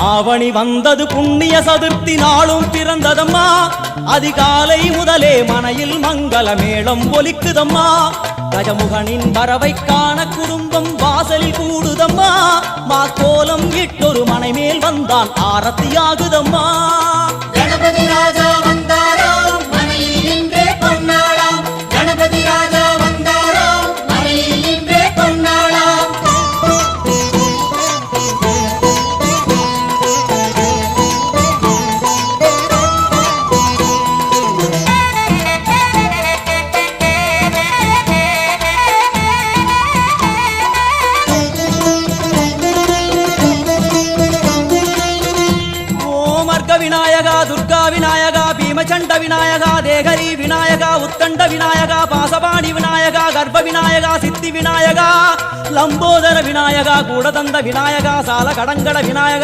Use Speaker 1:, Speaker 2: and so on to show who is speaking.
Speaker 1: ஆவணி வந்தது புண்ணிய சதுர்த்தி நாளும் பிறந்ததம்மா அதிகாலை முதலே மனையில் மங்கள மேளம் ஒலிக்குதம்மா கஜமுகனின் வரவை காண குடும்பம் வாசலில் கூடுதம்மா மா கோலம் இட்டொரு மனை மேல் வந்தான் ஆரத்தியாகுதம்மா
Speaker 2: கணபதி ராஜா வந்தாராம் மனையில் நின்றே பொன்னாளாம் கணபதி ராஜா வந்தாராம் மனையில் நின்றே பொன்னாளாம்
Speaker 1: விநாயகா துர்கா விநாயகா பீமச்சண்ட விநாயகா தேகரி விநாயகா உத்தண்ட விநாயகா பாசபாணி விநாயகா கர்ப்ப விநாயகா சித்தி விநாயகா லம்போதர விநாயகா கூடதந்த விநாயகா சால கடங்கட விநாயகா